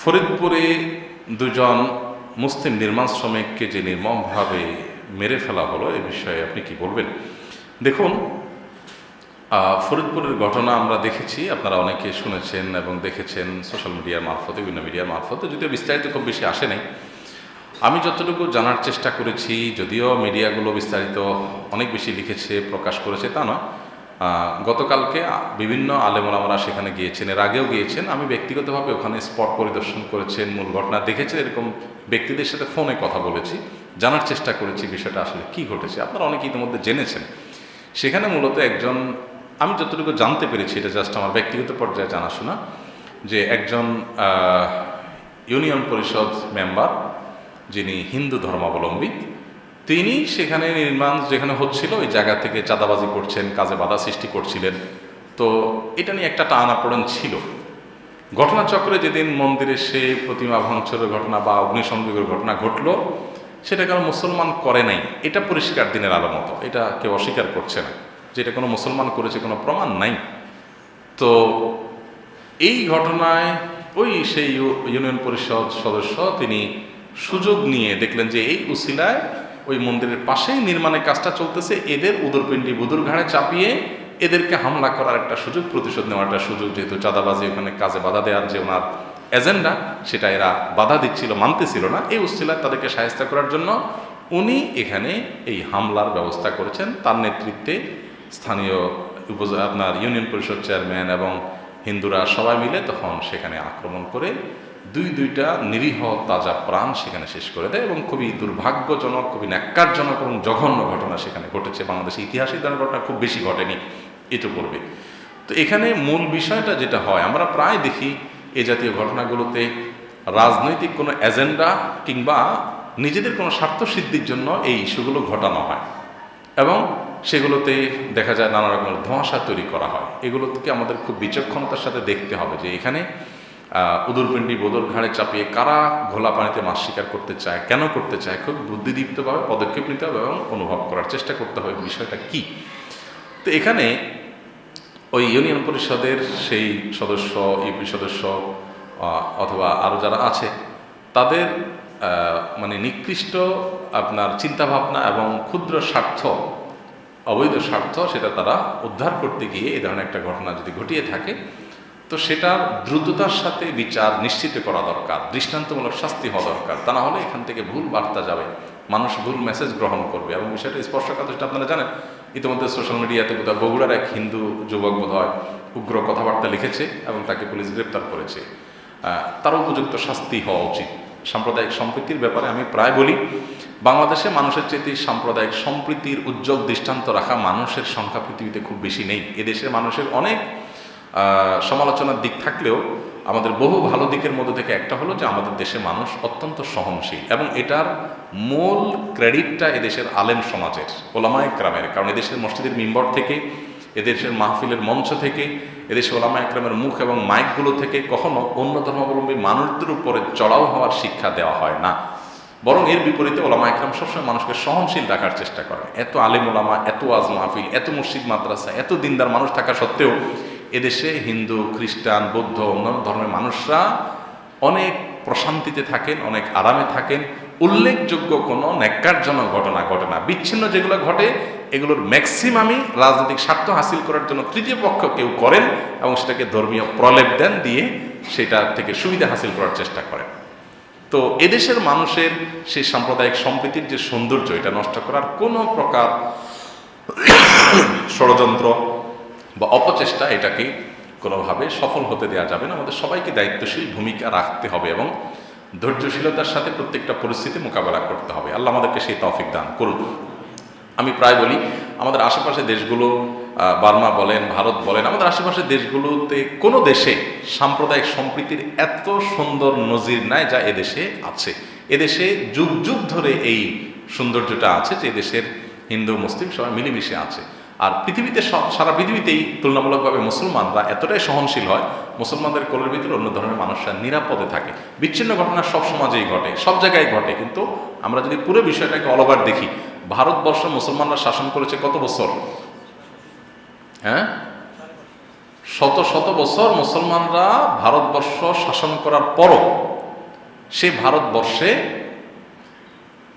ফরিদপুরে দুজন মুসলিম নির্মাণ শ্রমিককে যে নির্মমভাবে মেরে ফেলা হলো এ বিষয়ে আপনি কি বলবেন? দেখুন, ফরিদপুরের ঘটনা আমরা দেখেছি, আপনারা অনেকে শুনেছেন এবং দেখেছেন সোশ্যাল মিডিয়ার মারফতে, বিভিন্ন মিডিয়ার মারফতে, যদিও বিস্তারিত খুব বেশি আসে নাই। আমি যতটুকু জানার চেষ্টা করেছি, যদিও মিডিয়াগুলো বিস্তারিত অনেক বেশি লিখেছে, প্রকাশ করেছে তা নয়, গতকালকে বিভিন্ন আলেম ওলামারা সেখানে গিয়েছেন, এর আগেও গিয়েছেন। আমি ব্যক্তিগতভাবে ওখানে স্পট পরিদর্শন করেছেন, মূল ঘটনা দেখেছেন, এরকম ব্যক্তিদের সাথে ফোনে কথা বলেছি, জানার চেষ্টা করেছি বিষয়টা আসলে কি ঘটেছে। আপনারা অনেকে ইতিমধ্যে জেনেছেন। সেখানে মূলত একজন, আমি যতটুকু জানতে পেরেছি, এটা জাস্ট আমার ব্যক্তিগত পর্যায়ে জানাশোনা, যে একজন ইউনিয়ন পরিষদ মেম্বার যিনি হিন্দু ধর্মাবলম্বী, তিনি সেখানে নির্মাণ যেখানে হচ্ছিল ওই জায়গা থেকে চাঁদাবাজি করছেন, কাজে বাধা সৃষ্টি করছিলেন। তো এটা নিয়ে একটা টানাপোড়েন ছিল। ঘটনাচক্রে যেদিন মন্দিরে সে প্রতিমা ভাঙচুরের ঘটনা বা অগ্নিসংযোগের ঘটনা ঘটল, সেটা কোনো মুসলমান করে নাই, এটা পরিষ্কার দিনের আলো মতো, এটা কেউ অস্বীকার করছে না যে এটা কোনো মুসলমান করেছে, কোনো প্রমাণ নাই। তো এই ঘটনায় ওই সেই ইউনিয়ন পরিষদ সদস্য তিনি সুযোগ নিয়ে দেখলেন যে এই উসিলায় ওই মন্দিরের পাশেই নির্মাণের কাজটা চলতেছে, এদের উদরপিণ্ডি বুদুর ঘাড়ে চাপিয়ে এদেরকে হামলা করার একটা সুযোগ, প্রতিশোধ নেওয়ার একটা সুযোগ, যেহেতু চাঁদাবাজি ওখানে কাজে বাধা দেওয়ার যে ওনার এজেন্ডা, সেটা এরা বাধা দিচ্ছিল, মানতেছিল না। এই উসিলায় তাদেরকে সাহায্য করার জন্য উনি এখানে এই হামলার ব্যবস্থা করেছেন। তার নেতৃত্বে স্থানীয় আপনার ইউনিয়ন পরিষদ চেয়ারম্যান এবং হিন্দুরা সবাই মিলে তখন সেখানে আক্রমণ করে দুইটা নিরীহ তাজা প্রাণ সেখানে শেষ করে দেয় এবং খুবই দুর্ভাগ্যজনক, খুবই ন্যাক্কারজনক এবং জঘন্য ঘটনা সেখানে ঘটেছে। বাংলাদেশের ইতিহাসে ধরনের ঘটনা খুব বেশি ঘটেনি এটু পূর্বে। তো এখানে মূল বিষয়টা যেটা হয়, আমরা প্রায় দেখি এ জাতীয় ঘটনাগুলোতে রাজনৈতিক কোনো এজেন্ডা কিংবা নিজেদের কোনো স্বার্থ সিদ্ধির জন্য এই ইস্যুগুলো ঘটানো হয় এবং সেগুলোতে দেখা যায় নানা রকমের ধোঁয়াশা তৈরি করা হয়। এগুলোকে আমাদের খুব বিচক্ষণতার সাথে দেখতে হবে যে এখানে উদরপিণ্ডি বোদর ঘাড়ে চাপিয়ে কারা ঘোলা পানিতে মাছ শিকার করতে চায়, কেন করতে চায়, খুব বুদ্ধিদীপ্তভাবে পদক্ষেপ নিতে হবে এবং অনুভব করার চেষ্টা করতে হবে বিষয়টা কি। তো এখানে ওই ইউনিয়ন পরিষদের সেই সদস্য, ইউপি সদস্য অথবা আরও যারা আছে, তাদের মানে নিকৃষ্ট আপনার চিন্তাভাবনা এবং ক্ষুদ্র স্বার্থ, অবৈধ স্বার্থ, সেটা তারা উদ্ধার করতে গিয়ে এই ধরনের একটা ঘটনা যদি ঘটিয়ে থাকে, তো সেটার দ্রুততার সাথে বিচার নিশ্চিত করা দরকার, দৃষ্টান্তমূলক শাস্তি হওয়া দরকার। তা না হলে এখান থেকে ভুল বার্তা যাবে, মানুষ ভুল মেসেজ গ্রহণ করবে। এবং বিষয়টা স্পর্শকাতরটা আপনারা জানেন, ইতিমধ্যে সোশ্যাল মিডিয়াতে বোধহয় বগুড়ার এক হিন্দু যুবক বোধহয় উগ্র কথাবার্তা লিখেছে এবং তাকে পুলিশ গ্রেপ্তার করেছে। তার উপযুক্ত শাস্তি হওয়া উচিত। সাম্প্রদায়িক সম্প্রীতির ব্যাপারে আমি প্রায় বলি, বাংলাদেশে মানুষের চেয়ে সাম্প্রদায়িক সম্প্রীতির উজ্জ্বল দৃষ্টান্ত রাখা মানুষের সংখ্যা পৃথিবীতে খুব বেশি নেই। এদেশের মানুষের অনেক সমালোচনার দিক থাকলেও আমাদের বহু ভালো দিকের মধ্যে থেকে একটা হলো যে আমাদের দেশে মানুষ অত্যন্ত সহনশীল, এবং এটার মূল ক্রেডিটটা এদেশের আলেম সমাজের, ওলামায়ে কেরামের। কারণ এদেশের মসজিদের মিম্বর থেকে, এদেশের মাহফিলের মঞ্চ থেকে, এদেশের ওলামায়ে কেরামের মুখ এবং মাইকগুলো থেকে কখনো অন্য ধর্মাবলম্বী মানুষদের উপরে চড়াও হওয়ার শিক্ষা দেওয়া হয় না, বরং এর বিপরীতে ওলামায়ে কেরাম সবসময় মানুষকে সহনশীল রাখার চেষ্টা করেন। এত আলেম ওলামা, এত ওয়াজ মাহফিল, এত মসজিদ মাদ্রাসা, এত দিনদার মানুষ থাকা সত্ত্বেও এদেশে হিন্দু, খ্রিস্টান, বৌদ্ধ, অন্যান্য ধর্মের মানুষরা অনেক প্রশান্তিতে থাকেন, অনেক আরামে থাকেন। উল্লেখযোগ্য কোনো ন্যাক্কারজনক ঘটনা ঘটে না। বিচ্ছিন্ন যেগুলো ঘটে এগুলোর ম্যাক্সিমামই রাজনৈতিক স্বার্থ হাসিল করার জন্য তৃতীয় পক্ষ কেউ করেন এবং সেটাকে ধর্মীয় প্রলেপ দেন দিয়ে সেটা থেকে সুবিধা হাসিল করার চেষ্টা করেন। তো এদেশের মানুষের সেই সাম্প্রদায়িক সম্প্রীতির যে সৌন্দর্য, এটা নষ্ট করার কোনো প্রকার ষড়যন্ত্র বা অপচেষ্টা এটাকে কোনোভাবে সফল হতে দেওয়া যাবে না। আমাদের সবাইকে দায়িত্বশীল ভূমিকা রাখতে হবে এবং ধৈর্যশীলতার সাথে প্রত্যেকটা পরিস্থিতি মোকাবেলা করতে হবে। আল্লাহ আমাদেরকে সেই তৌফিক দান করুন। আমি প্রায় বলি, আমাদের আশেপাশে দেশগুলো, বার্মা বলেন, ভারত বলেন, আমাদের আশেপাশের দেশগুলোতে কোনো দেশে সাম্প্রদায়িক সম্প্রীতির এত সুন্দর নজির নাই যা এদেশে আছে। এদেশে যুগ যুগ ধরে এই সৌন্দর্যটা আছে যে এদেশের হিন্দু মুসলিম সবাই মিলেমিশে আছে। আর পৃথিবীতে সারা পৃথিবীতেই তুলনামূলকভাবে মুসলমানরা এতটাই সহনশীল হয়, মুসলমানদের কোলের ভিতরে অন্য ধরনের মানুষরা নিরাপদে থাকে। বিচ্ছিন্ন ঘটনা সব সমাজেই ঘটে, সব জায়গায় ঘটে, কিন্তু আমরা যদি পুরো বিষয়টাকে অলওভার দেখি, ভারতবর্ষ মুসলমানরা শাসন করেছে কত বছর? হ্যাঁ, শত শত বছর মুসলমানরা ভারতবর্ষ শাসন করার পরও সে ভারতবর্ষে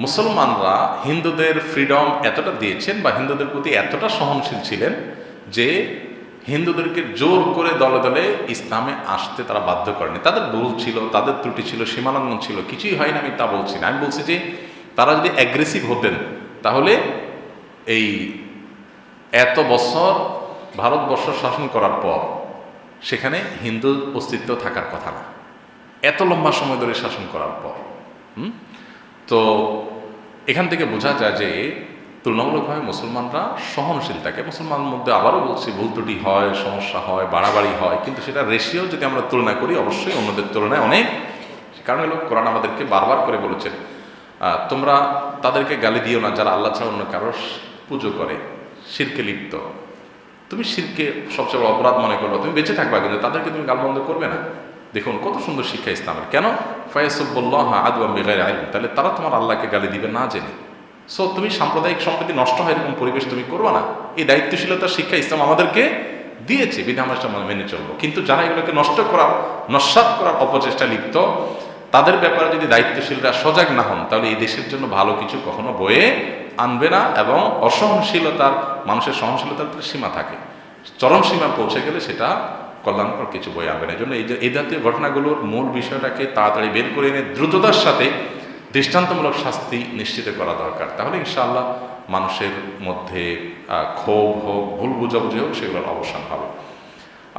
মুসলমানরা হিন্দুদের ফ্রিডম এতটা দিয়েছেন বা হিন্দুদের প্রতি এতটা সহনশীল ছিলেন যে হিন্দুদেরকে জোর করে দলে দলে ইসলামে আসতে তারা বাধ্য করেনি। তাদের ভুল ছিল, তাদের ত্রুটি ছিল, সীমালঙ্ঘন ছিল, কিছুই হয়নি, আমি তা বলছি না। আমি বলছি যে তারা যদি অ্যাগ্রেসিভ হতেন তাহলে এই এত বছর ভারতবর্ষ শাসন করার পর সেখানে হিন্দু অস্তিত্ব থাকার কথা না, এত লম্বা সময় ধরে শাসন করার পর। তো এখান থেকে বোঝা যায় যে তুলনামূলকভাবে মুসলমানরা সহনশীল থাকে। মুসলমানের মধ্যে আবারও বলছি ভুল ত্রুটি হয়, সমস্যা হয়, বাড়াবাড়ি হয়, কিন্তু সেটা রেশিও যদি আমরা তুলনা করি অবশ্যই অন্যদের তুলনায় অনেক। কারণ হলো কোরআন আমাদেরকে বারবার করে বলেছেন তোমরা তাদেরকে গালি দিও না যারা আল্লাহ ছাড়া অন্য কারো পুজো করে, শিরকে লিপ্ত। তুমি শিরকে সবচেয়ে বড় অপরাধ মনে করলো, তুমি বেঁচে থাকবা, কিন্তু তাদেরকে তুমি গালমন্দ করবে না। দেখুন কত সুন্দর শিক্ষা ইসলামের। কেন? ফায়াসুবুল্লাহ আদওয়াম বিগাইরি ইলম, তাহলে তারা তোমার আল্লাহকে গালি দিবে না জেনে। সো তুমি সাম্প্রদায়িক সম্প্রীতি নষ্ট হয় এরকম পরিবেশ তুমি করবা না। এই দায়িত্বশীলতার শিক্ষা ইসলাম আমাদেরকে দিয়েছে, বিধান আমরা মেনে চলবো। কিন্তু যারা এগুলোকে নষ্ট করার, নস্যাৎ করার অপচেষ্টা লিপ্ত, তাদের ব্যাপারে যদি দায়িত্বশীলরা সজাগ না হন তাহলে এই দেশের জন্য ভালো কিছু কখনো বয়ে আনবে না। এবং অসহনশীলতার, মানুষের সহনশীলতার সীমা থাকে, চরম সীমা পৌঁছে গেলে সেটা কল্যাণকর কিছু বয়ে আনবে না। এই জন্য এই জাতীয় ঘটনাগুলোর মূল বিষয়টাকে তাড়াতাড়ি বের করে এনে দ্রুততার সাথে দৃষ্টান্তমূলক শাস্তি নিশ্চিত করা দরকার। তাহলে ইনশাআল্লাহ মানুষের মধ্যে ক্ষোভ হোক, ভুল বুঝাবুঝি হোক, সেগুলোর অবসান হবে।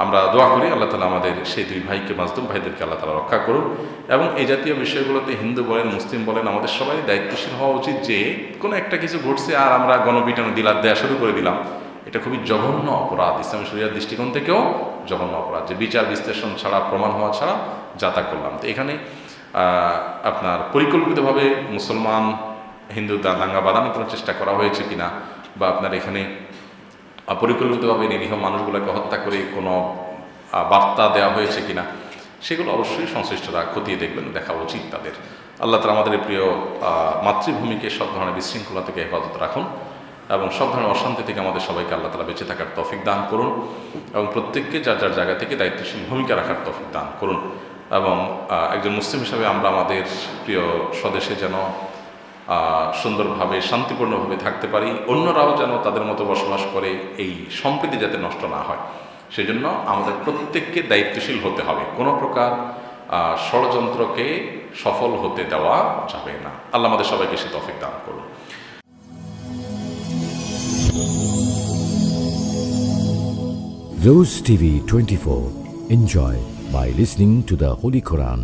আমরা দোয়া করি আল্লাহ তাআলা আমাদের সেই দুই ভাইকে, মাজলুম ভাইদেরকে আল্লাহ তাআলা রক্ষা করুন। এবং এই জাতীয় বিষয়গুলোতে হিন্দু বলেন, মুসলিম বলেন, আমাদের সবাই দায়িত্বশীল হওয়া উচিত যে কোনো একটা কিছু ঘটছে আর আমরা গণপিটানো দিলার দেয়া শুরু করে দিলাম, এটা খুবই জঘন্য অপরাধ। ইসলামী শরিয়ার দৃষ্টিকোণ থেকেও জঘন্য অপরাধ, যে বিচার বিশ্লেষণ ছাড়া, প্রমাণ হওয়া ছাড়া যা তা করলাম। তো এখানে আপনার পরিকল্পিতভাবে মুসলমান হিন্দু দাঙ্গা বাঁধানোর কোনো চেষ্টা করা হয়েছে কিনা, বা আপনার এখানে পরিকল্পিতভাবে নিরীহ মানুষগুলোকে হত্যা করে কোনো বার্তা দেওয়া হয়েছে কিনা, সেগুলো অবশ্যই সংশ্লিষ্টরা খতিয়ে দেখবেন, দেখা উচিত তাদের। আল্লাহ তাআলা আমাদের প্রিয় মাতৃভূমিকে সব ধরনের বিশৃঙ্খলা থেকে হেফাজত রাখুন এবং সব ধরনের অশান্তি থেকে আমাদের সবাইকে আল্লাহ তাআলা বেঁচে থাকার তৌফিক দান করুন এবং প্রত্যেককে যার যার জায়গা থেকে দায়িত্বশীল ভূমিকা রাখার তৌফিক দান করুন। এবং একজন মুসলিম হিসাবে আমরা আমাদের প্রিয় স্বদেশে যেন সুন্দরভাবে, শান্তিপূর্ণভাবে থাকতে পারি, অন্যরাও যেন তাদের মতো বসবাস করে, এই সম্প্রীতি যাতে নষ্ট না হয়, সেজন্য আমাদের প্রত্যেককে দায়িত্বশীল হতে হবে। কোনো প্রকার ষড়যন্ত্রকে সফল হতে দেওয়া যাবে না। আল্লাহ আমাদের সবাইকে সে তৌফিক দান করুন। Rose TV 24. Enjoy by listening to the Holy Quran.